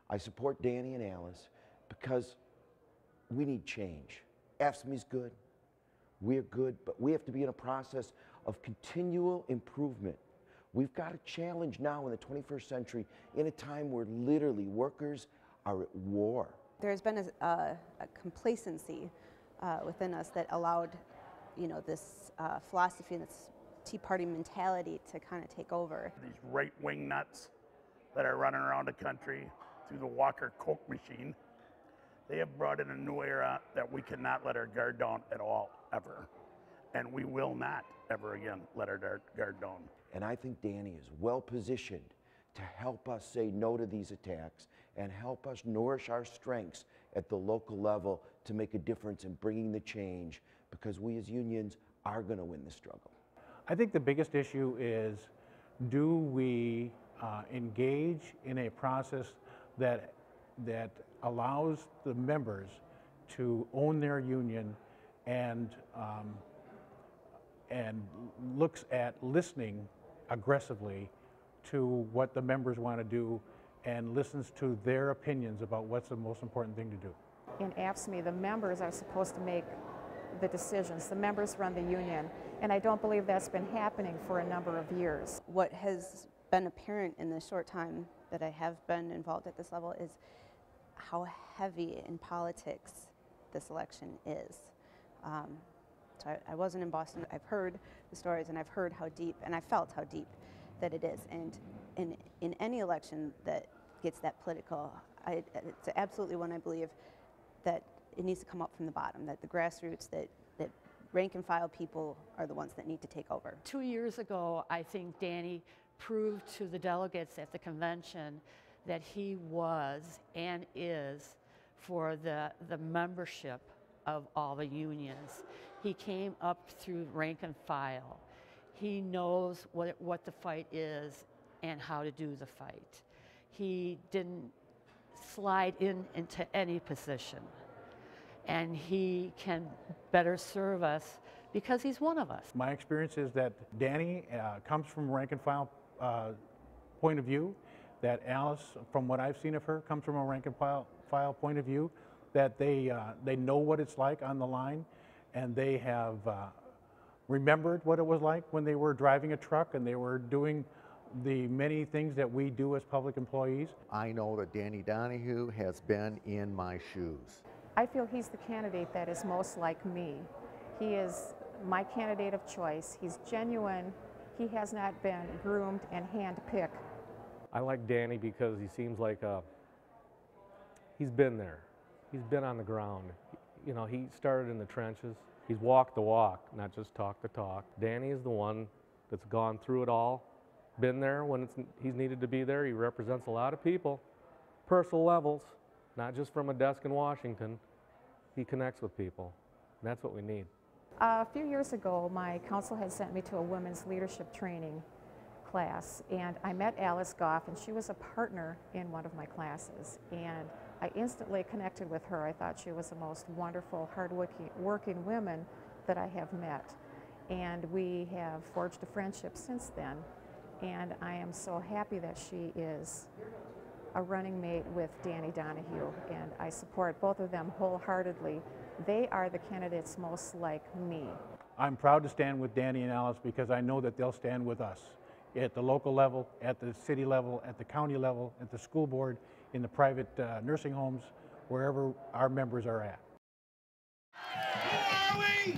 I support Danny and Alice because we need change. AFSCME's good, we're good, but we have to be in a process of continual improvement. We've got a challenge now in the 21st century in a time where literally workers are at war. There's been a complacency within us that allowed, this philosophy and this Tea Party mentality to kind of take over. These right-wing nuts that are running around the country through the Walker Coke machine, they have brought in a new era that we cannot let our guard down at all, ever. And we will not ever again let our guard down. And I think Danny is well positioned to help us say no to these attacks and help us nourish our strengths at the local level to make a difference in bringing the change, because we as unions are going to win the struggle. I think the biggest issue is, do we engage in a process that allows the members to own their union and looks at listening aggressively to what the members want to do and listens to their opinions about what's the most important thing to do. In AFSCME, the members are supposed to make the decisions. The members run the union, and I don't believe that's been happening for a number of years. What has been apparent in the short time that I have been involved at this level is how heavy in politics this election is. So I wasn't in Boston. I've heard the stories, and I've heard how deep, and I felt how deep that it is. And in any election that gets that political, it's absolutely one I believe that it needs to come up from the bottom, that the grassroots, that rank and file people are the ones that need to take over. 2 years ago, I think Danny proved to the delegates at the convention that he was and is for the membership of all the unions. He came up through rank and file. He knows what the fight is and how to do the fight. He didn't slide into any position. And he can better serve us because he's one of us. My experience is that Danny comes from a rank and file point of view, that Alice, from what I've seen of her, comes from a rank and file point of view, that they know what it's like on the line, and they have remembered what it was like when they were driving a truck and they were doing the many things that we do as public employees. I know that Danny Donohue has been in my shoes. I feel he's the candidate that is most like me. He is my candidate of choice. He's genuine. He has not been groomed and hand-picked. I like Danny because he seems like he's been there. He's been on the ground. You know, he started in the trenches. He's walked the walk, not just talked the talk. Danny is the one that's gone through it all, been there when he's needed to be there. He represents a lot of people, personal levels, not just from a desk in Washington. He connects with people, and that's what we need. A few years ago, my council had sent me to a women's leadership training class, and I met Alice Goff, and she was a partner in one of my classes, and I instantly connected with her. I thought she was the most wonderful, hard-working woman that I have met, and we have forged a friendship since then, and I am so happy that she is a running mate with Danny Donohue, and I support both of them wholeheartedly. They are the candidates most like me. I'm proud to stand with Danny and Alice because I know that they'll stand with us at the local level, at the city level, at the county level, at the school board, in the private nursing homes, wherever our members are at. Who are we?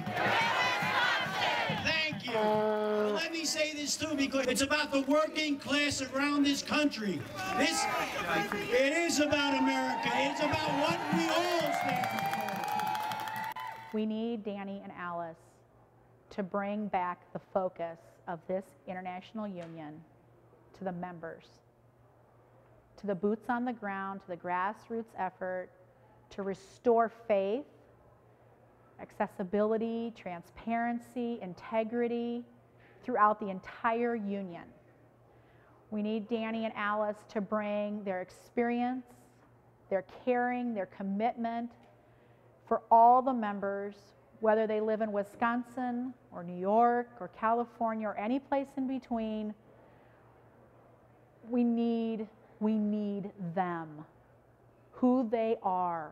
Thank you. Well, let me say this too, because it's about the working class around this country. It is about America. It's about what we all stand for. We need Danny and Alice to bring back the focus of this international union to the members, to the boots on the ground, to the grassroots effort, to restore faith, accessibility, transparency, integrity throughout the entire union. We need Danny and Alice to bring their experience, their caring, their commitment for all the members, whether they live in Wisconsin or New York or California or any place in between. We need them. who they are.